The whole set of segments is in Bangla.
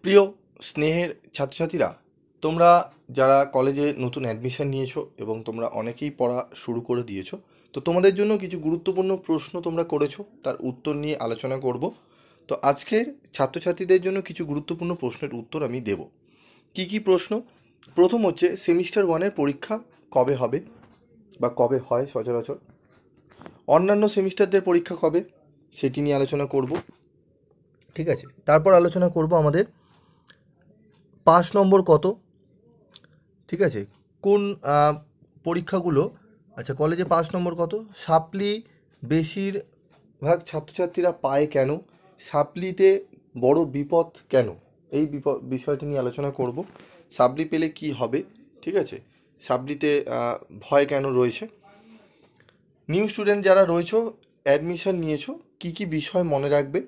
প্রিয় স্নেহের ছাত্রছাত্রীরা, তোমরা যারা কলেজে নতুন অ্যাডমিশন নিয়েছো এবং তোমরা অনেকেই পড়া শুরু করে দিয়েছো, তো তোমাদের জন্য কিছু গুরুত্বপূর্ণ প্রশ্ন তোমরা করেছো, তার উত্তর নিয়ে আলোচনা করব। তো আজকের ছাত্রছাত্রীদের জন্য কিছু গুরুত্বপূর্ণ প্রশ্নের উত্তর আমি দেব। কি কি প্রশ্ন? প্রথম হচ্ছে সেমিস্টার ওয়ানের পরীক্ষা কবে হবে বা কবে হয় সচরাচর। অন্যান্য সেমিস্টারদের পরীক্ষা কবে, সেটি নিয়ে আলোচনা করব। ঠিক আছে, তারপর আলোচনা করব আমাদের পাস নম্বর কত। ঠিক আছে, কোন পরীক্ষাগুলো, আচ্ছা কলেজে পাস নম্বর কত, সাপ্লি বেশিরভাগ ছাত্রছাত্রীরা পায় কেন, সাপ্লিতে বড় বিপদ কেন, এই বিষয়টি নিয়ে আলোচনা করব। সাপ্লি পেলে কি হবে, ঠিক আছে, সাপ্লিতে ভয় কেন রয়েছে, নিউ স্টুডেন্ট যারা রয়েছো, অ্যাডমিশন নিয়েছো, কি কি বিষয় মনে রাখবে,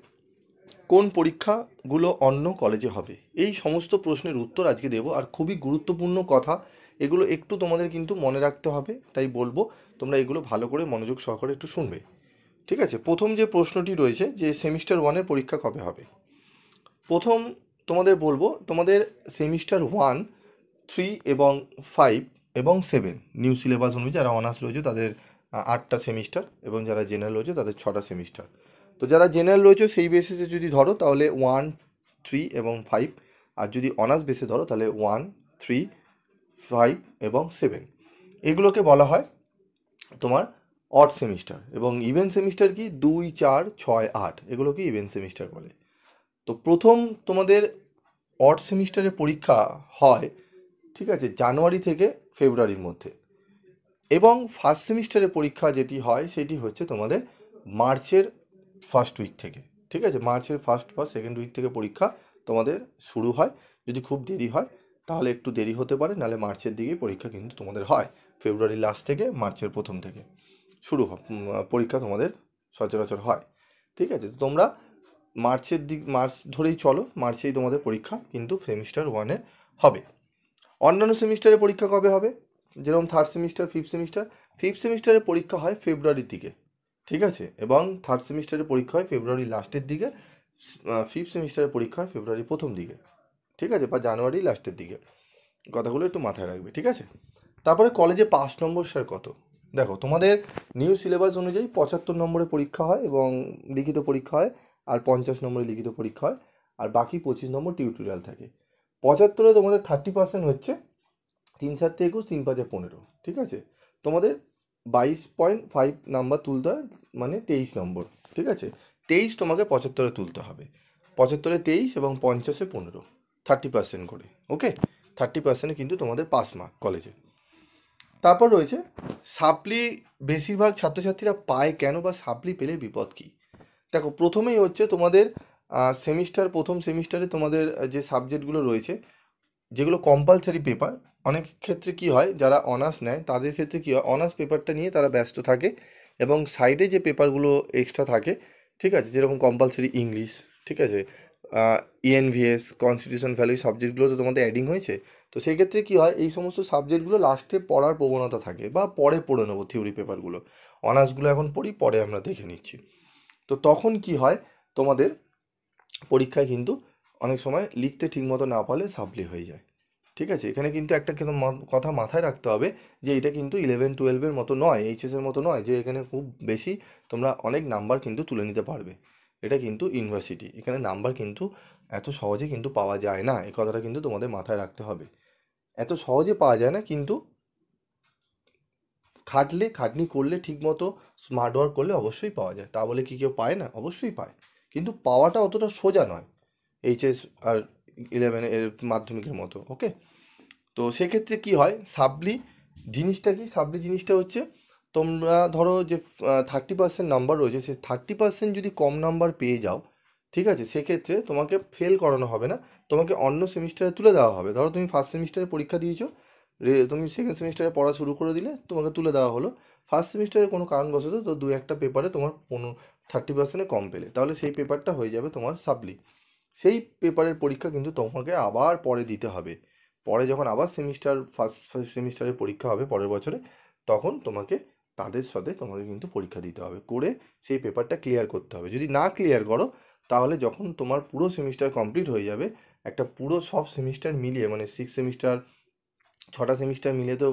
কোন পরীক্ষাগুলো অন্য কলেজে হবে, এই সমস্ত প্রশ্নের উত্তর আজকে দেব। আর খুবই গুরুত্বপূর্ণ কথা, এগুলো একটু তোমাদের কিন্তু মনে রাখতে হবে, তাই বলবো তোমরা এগুলো ভালো করে মনোযোগ সহকারে একটু শুনবে। ঠিক আছে, প্রথম যে প্রশ্নটি রয়েছে যে সেমিস্টার ওয়ানের পরীক্ষা কবে হবে। প্রথম তোমাদের বলবো, তোমাদের সেমিস্টার 1, 3 এবং 5 এবং 7 নিউ সিলেবাস অনুযায়ী যারা অনার্স রয়েছে তাদের 8টা সেমিস্টার এবং যারা জেনারেল রয়েছে তাদের 6টা সেমিস্টার। তো যারা জেনারেল রয়েছে সেই বেসিসে যদি ধরো তাহলে 1, 3 এবং 5, আর যদি অনার্স বেসে ধরো তাহলে 1, 3, 5 এবং 7। এগুলোকে বলা হয় তোমার অড সেমিস্টার। এবং ইভেন্ট সেমিস্টার কি 2, 4, 6, 8, এগুলোকে ইভেন্ট সেমিস্টার বলে। তো প্রথম তোমাদের অড সেমিস্টারের পরীক্ষা হয়, ঠিক আছে, জানুয়ারি থেকে ফেব্রুয়ারির মধ্যে। এবং ফার্স্ট সেমিস্টারের পরীক্ষা যেটি হয় সেটি হচ্ছে তোমাদের মার্চের ফার্স্ট উইক থেকে। ঠিক আছে, মার্চের ফার্স্ট বা সেকেন্ড উইক থেকে পরীক্ষা তোমাদের শুরু হয়। যদি খুব দেরি হয় তাহলে একটু দেরি হতে পারে, নাহলে মার্চের দিকেই পরীক্ষা কিন্তু তোমাদের হয়। ফেব্রুয়ারির লাস্ট থেকে মার্চের প্রথম থেকে শুরু পরীক্ষা তোমাদের সচরাচর হয়। ঠিক আছে, তো তোমরা মার্চ ধরেই চলো, মার্চেই তোমাদের পরীক্ষা কিন্তু সেমিস্টার ওয়ানের হবে। অন্যান্য সেমিস্টারের পরীক্ষা কবে হবে, যেরকম থার্ড সেমিস্টার, ফিফথ সেমিস্টারের পরীক্ষা হয় ফেব্রুয়ারির দিকে। ঠিক আছে, এবং থার্ড সেমিস্টারের পরীক্ষা হয় ফেব্রুয়ারি লাস্টের দিকে, ফিফথ সেমিস্টারের পরীক্ষা হয় ফেব্রুয়ারি প্রথম দিকে। ঠিক আছে, বা জানুয়ারি লাস্টের দিকে। কথাগুলো একটু মাথায় রাখবে, ঠিক আছে। তারপরে কলেজে পাস নম্বর স্যার কত। দেখো, তোমাদের নিউ সিলেবাস অনুযায়ী 75 নম্বরের পরীক্ষা হয় এবং লিখিত পরীক্ষা হয়, আর 50 নম্বরের লিখিত পরীক্ষা হয়, আর বাকি 25 নম্বর টিউটোরিয়াল থাকে। 75-এ তোমাদের 30% হচ্ছে 3-7-21, 3-5-15। ঠিক আছে, তোমাদের 22.5 নাম্বার তুলতে হয়, মানে 23 নম্বর। ঠিক আছে, 23 তোমাকে 75-এ তুলতে হবে। 75-এ 23 এবং 50-এ 15, 30% করে। ওকে, 30% কিন্তু তোমাদের পাস মার্ক কলেজে। তারপর রয়েছে সাপ্লি বেশিরভাগ ছাত্রছাত্রীরা পায় কেন, বা সাপ্লি পেলে বিপদ কী। দেখো, প্রথমেই হচ্ছে তোমাদের প্রথম সেমিস্টারে তোমাদের যে সাবজেক্টগুলো রয়েছে, যেগুলো কম্পালসারি পেপার, অনেক ক্ষেত্রে কি হয়, যারা অনার্স নেয় তাদের ক্ষেত্রে কী হয়, অনার্স পেপারটা নিয়ে তারা ব্যস্ত থাকে এবং সাইডে যে পেপারগুলো এক্সট্রা থাকে, ঠিক আছে, যেরকম কম্পালসারি ইংলিশ, ঠিক আছে, ইএনভিএস, কনস্টিটিউশন ভ্যালু, সাবজেক্টগুলো তো তোমাদের অ্যাডিং হয়েছে। তো সেই ক্ষেত্রে কী হয়, এই সমস্ত সাবজেক্টগুলো লাস্টে পড়ার প্রবণতা থাকে, বা পরে পড়ে নেবো থিওরি পেপারগুলো, অনার্সগুলো এখন পড়ি, পরে আমরা দেখে নিচ্ছি। তো তখন কি হয়, তোমাদের পরীক্ষায় কিন্তু অনেক সময় লিখতে ঠিকমতো না পারলে সাপ্লি হয়ে যায়। ঠিক আছে, এখানে কিন্তু একটা কিন্তু কথা মাথায় রাখতে হবে, যে এটা কিন্তু 11-12-এর মতো নয়, এইচএসের মতো নয়, যে এখানে খুব বেশি তোমরা অনেক নাম্বার কিন্তু তুলে নিতে পারবে। এটা কিন্তু ইউনিভার্সিটি, এখানে নাম্বার কিন্তু এত সহজে কিন্তু পাওয়া যায় না, এই কথাটা কিন্তু তোমাদের মাথায় রাখতে হবে। এত সহজে পাওয়া যায় না, কিন্তু খাটনি করলে ঠিকমতো স্মার্ট ওয়ার্ক করলে অবশ্যই পাওয়া যায়। তা বলে কি কেউ পায় না? অবশ্যই পায়, কিন্তু পাওয়াটা অতটা সোজা নয় এইচএস আর 11 এর মাধ্যমিকের মতো। ওকে, তো সেক্ষেত্রে কি হয়, সাপ্লি জিনিসটা কি, সাপ্লি জিনিসটা হচ্ছে, তোমরা ধরো যে 30% নাম্বার রয়েছে, সে 30% যদি কম নাম্বার পেয়ে যাও, ঠিক আছে, সেক্ষেত্রে তোমাকে ফেল করানো হবে না, তোমাকে অন্য সেমিস্টারে তুলে দেওয়া হবে। ধরো তুমি ফার্স্ট সেমিস্টারে পরীক্ষা দিয়েছো, তুমি সেকেন্ড সেমিস্টারে পড়া শুরু করে দিলে, তোমাকে তুলে দেওয়া হলো। ফার্স্ট সেমিস্টারে কোনো কারণবশত তো 2-1টা পেপারে তোমার 30%-এ কম পেলে, তাহলে সেই পেপারটা হয়ে যাবে তোমার সাপ্লি। সেই পেপারের পরীক্ষা কিন্তু তোমাকে আবার পরে দিতে হবে। পরে যখন আবার ফার্স্ট সেমিস্টারের পরীক্ষা হবে পরের বছরে, তখন তোমাকে তাদের সাথে তোমাকে কিন্তু পরীক্ষা দিতে হবে, করে সেই পেপারটা ক্লিয়ার করতে হবে। যদি না ক্লিয়ার করো, তাহলে যখন তোমার পুরো সেমিস্টার কমপ্লিট হয়ে যাবে, একটা পুরো সব সেমিস্টার মিলিয়ে মানে 6 সেমিস্টার, 6টা সেমিস্টার মিলিয়ে তো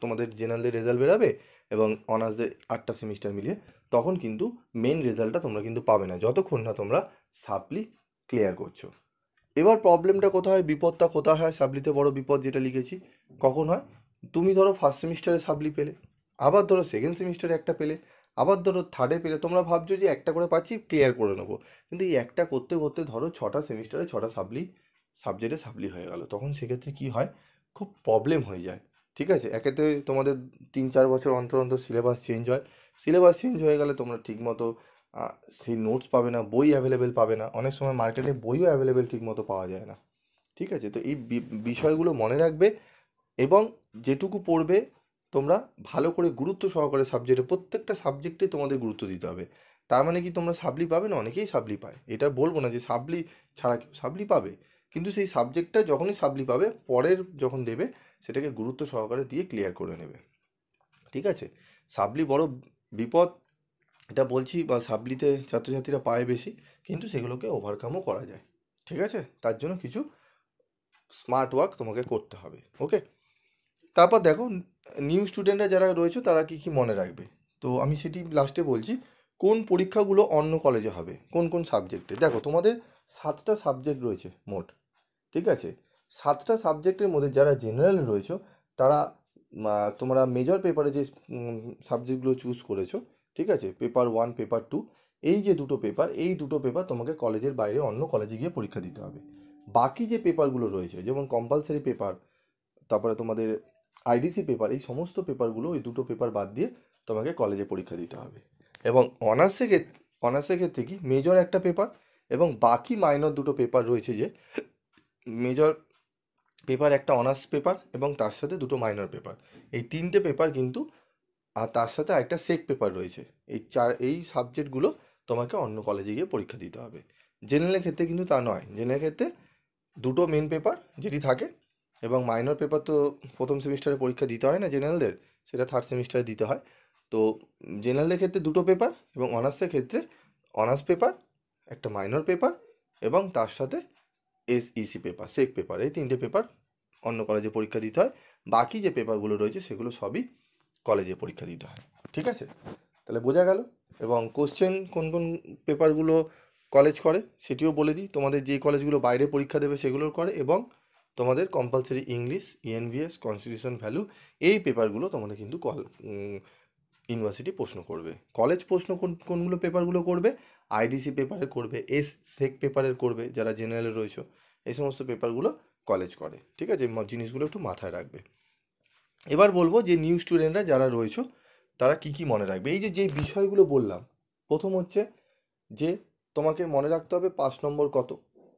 তোমাদের জেনারেলদের রেজাল্ট বেরাবে এবং অনার্সদের 8টা সেমিস্টার মিলিয়ে, তখন কিন্তু মেন রেজাল্টটা তোমরা কিন্তু পাবে না যতক্ষণ না তোমরা সাপ্লি ক্লিয়ার করছো। এবার প্রবলেমটা কোথায় হয়, বিপদটা কোথায় হয়, সাপ্লিতে বড় বিপদ যেটা লিখেছি কখন হয়, তুমি ধরো ফার্স্ট সেমিস্টারে সাপ্লি পেলে, আবার ধরো সেকেন্ড সেমিস্টারে একটা পেলে, আবার ধরো থার্ডে পেলে, তোমরা ভাবছো যে একটা করে পাচ্ছি ক্লিয়ার করে নেবো, কিন্তু এই একটা করতে করতে ধরো 6টা সেমিস্টারে 6টা সাবজেক্টে সাপ্লি হয়ে গেল, তখন সেক্ষেত্রে কি হয়, খুব প্রবলেম হয়ে যায়। ঠিক আছে, একেতে তোমাদের 3-4 বছর অন্তর অন্তর সিলেবাস চেঞ্জ হয়, সিলেবাস চেঞ্জ হয়ে গেলে তোমরা ঠিকমতো সেই নোটস পাবে না, বই অ্যাভেলেবেল পাবে না, অনেক সময় মার্কেটে বইও অ্যাভেলেবেল ঠিকমতো পাওয়া যায় না। ঠিক আছে, তো এই বিষয়গুলো মনে রাখবে এবং যেটুকু পড়বে তোমরা ভালো করে গুরুত্ব সহকারে সাবজেক্টে, প্রত্যেকটা সাবজেক্টে তোমাদের গুরুত্ব দিতে হবে। তার মানে কি তোমরা সাপ্লি পাবে না, অনেকেই সাপ্লি পায়, এটা বলবো না যে সাপ্লি ছাড়া কেউ সাপ্লি পাবে, কিন্তু সেই সাবজেক্টটা যখনই সাপ্লি পাবে পরের যখন দেবে সেটাকে গুরুত্ব সহকারে দিয়ে ক্লিয়ার করে নেবে। ঠিক আছে, সাপ্লি বড় বিপদ এটা বলছি, বা সাপ্লিতে ছাত্রছাত্রীরা পায় বেশি, কিন্তু সেগুলোকে ওভারকামও করা যায়। ঠিক আছে, তার জন্য কিছু স্মার্ট ওয়ার্ক তোমাকে করতে হবে। ওকে, তারপর দেখো নিউ স্টুডেন্টরা যারা রয়েছে তারা কি কি মনে রাখবে, তো আমি সেটি লাস্টে বলছি। কোন পরীক্ষাগুলো অন্য কলেজে হবে, কোন কোন সাবজেক্টে, দেখো তোমাদের 7টা সাবজেক্ট রয়েছে মোট। ঠিক আছে, 7টা সাবজেক্টের মধ্যে যারা জেনারেল রয়েছে তারা তোমরা মেজর পেপারে যে সাবজেক্টগুলো চুজ করেছো, ঠিক আছে, পেপার 1 পেপার 2, এই যে দুটো পেপার তোমাকে কলেজের বাইরে অন্য কলেজে গিয়ে পরীক্ষা দিতে হবে। বাকি যে পেপারগুলো রয়েছে যেমন কম্পালসারি পেপার, তারপরে তোমাদের আইডিসি পেপার, এই সমস্ত পেপারগুলো, ওই দুটো পেপার বাদ দিয়ে তোমাকে কলেজে পরীক্ষা দিতে হবে। এবং অনার্সের ক্ষেত্রে কি মেজর একটা পেপার এবং বাকি মাইনর দুটো পেপার রয়েছে, যে মেজর পেপার একটা অনার্স পেপার এবং তার সাথে দুটো মাইনর পেপার, এই 3টে পেপার কিন্তু, আর তার সাথে একটা সেক পেপার রয়েছে, এই সাবজেক্টগুলো তোমাকে অন্য কলেজে গিয়ে পরীক্ষা দিতে হবে। জেনারেলের ক্ষেত্রে কিন্তু তা নয়, জেনারেলের ক্ষেত্রে দুটো মেন পেপার যেটি থাকে, এবং মাইনর পেপার তো প্রথম সেমিস্টারে পরীক্ষা দিতে হয় না জেনারেলদের, সেটা থার্ড সেমিস্টারে দিতে হয়। তো জেনারেলদের ক্ষেত্রে দুটো পেপার এবং অনার্সের ক্ষেত্রে অনার্স পেপার, একটা মাইনর পেপার এবং তার সাথে এসইসি পেপার, সেক পেপার, এই 3টে পেপার অন্য কলেজে পরীক্ষা দিতে হয়। বাকি যে পেপারগুলো রয়েছে সেগুলো সবই কলেজে পরীক্ষা দিতে হয়। ঠিক আছে, তাহলে বোঝা গেল। এবং কোশ্চেন কোন কোন পেপারগুলো কলেজ করে সেটিও বলে দিই, তোমাদের যে কলেজগুলো বাইরে পরীক্ষা দেবে সেগুলোর করে, এবং তোমাদের compulsory English, ENVS, constitution value, এই পেপারগুলো তোমাদের কিন্তু ইউনিভার্সিটি প্রশ্ন করবে। কলেজ প্রশ্ন কোনগুলো পেপারগুলো করবে, আইডিসি পেপারের করবে, সেক পেপারের করবে যারা জেনারেলে রয়েছে, এই সমস্ত পেপারগুলো কলেজ করে। ঠিক আছে, জিনিসগুলো একটু মাথায় রাখবে। এবার বলবো যে নিউ স্টুডেন্টরা যারা রয়েছে তারা কি কি মনে রাখবে, এই যে বিষয়গুলো বললাম। প্রথম হচ্ছে যে তোমাকে মনে রাখতে হবে 5 নম্বর কত,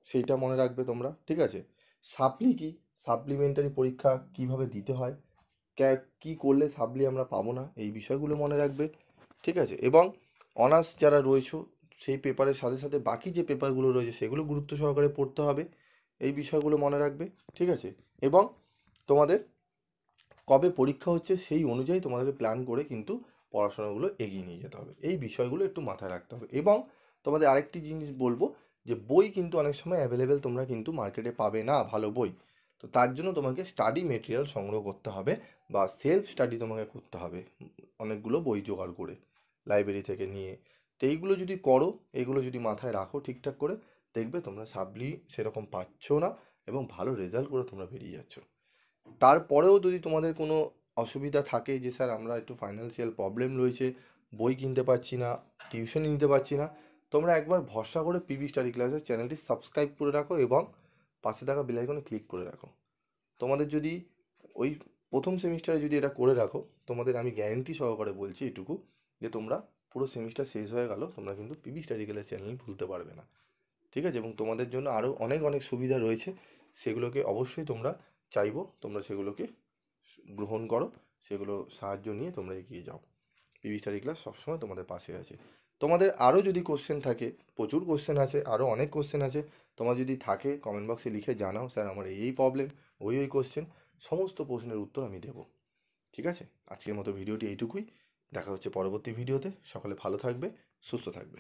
সেইটা মনে রাখবে তোমরা। ঠিক আছে, সাপ্লি কি, সাপ্লিমেন্টারি পরীক্ষা কিভাবে দিতে হয়, কি করলে সাপ্লি আমরা পাবো না, এই বিষয়গুলো মনে রাখবে। ঠিক আছে, এবং অনার্স যারা রয়েছে সেই পেপারের সাথে সাথে বাকি যে পেপারগুলো রয়েছে সেগুলো গুরুত্ব সহকারে পড়তে হবে, এই বিষয়গুলো মনে রাখবে। ঠিক আছে, এবং তোমাদের কবে পরীক্ষা হচ্ছে সেই অনুযায়ী তোমাদেরকে প্ল্যান করে কিন্তু পড়াশোনাগুলো এগিয়ে নিয়ে যেতে হবে, এই বিষয়গুলো একটু মাথায় রাখতে হবে। এবং তোমাদের আরেকটি জিনিস বলবো, যে বই কিন্তু অনেক সময় অ্যাভেলেবেল তোমরা কিন্তু মার্কেটে পাবে না ভালো বই, তো তার জন্য তোমাকে স্টাডি মেটেরিয়াল সংগ্রহ করতে হবে বা সেলফ স্টাডি তোমাকে করতে হবে, অনেকগুলো বই জোগাড় করে লাইব্রেরি থেকে নিয়ে। তো এইগুলো যদি করো, এইগুলো যদি মাথায় রাখো ঠিকঠাক করে, দেখবে তোমরা সাপ্লি সেরকম পাচ্ছ না এবং ভালো রেজাল্ট করে তোমরা বেরিয়ে যাচ্ছ। তারপরেও যদি তোমাদের কোনো অসুবিধা থাকে যে স্যার আমরা একটু ফাইন্যান্সিয়াল প্রবলেম রয়েছে, বই কিনতে পারছি না, টিউশন নিতে পারছি না, তোমরা একবার ভরসা করে পিবি স্টাডি ক্লাসের চ্যানেলটি সাবস্ক্রাইব করে রাখো এবং পাশে থাকা বেল আইকনে ক্লিক করে রাখো। তোমাদের যদি ওই প্রথম সেমিস্টারে যদি এটা করে রাখো, তোমাদের আমি গ্যারেন্টি সহকারে বলছি এটুকু, যে তোমরা পুরো সেমিস্টার শেষ হয়ে গেল তোমরা কিন্তু পিবি স্টাডি ক্লাস চ্যানেল ভুলতে পারবে না। ঠিক আছে, এবং তোমাদের জন্য আরও অনেক অনেক সুবিধা রয়েছে, সেগুলোকে অবশ্যই তোমরা চাইবো তোমরা সেগুলোকে গ্রহণ করো, সেগুলো সাহায্য নিয়ে তোমরা এগিয়ে যাও। পিবি স্টাডি ক্লাস সবসময় তোমাদের পাশে আছে। তোমাদের আরও যদি কোশ্চেন থাকে, প্রচুর কোশ্চেন আছে, আরও অনেক কোশ্চেন আছে, তোমার যদি থাকে কমেন্ট বক্সে লিখে জানাও, স্যার আমার এই প্রবলেম, ওই কোশ্চেন, সমস্ত প্রশ্নের উত্তর আমি দেবো। ঠিক আছে, আজকের মতো ভিডিওটি এইটুকুই, দেখা হচ্ছে পরবর্তী ভিডিওতে। সকলে ভালো থাকবে, সুস্থ থাকবে।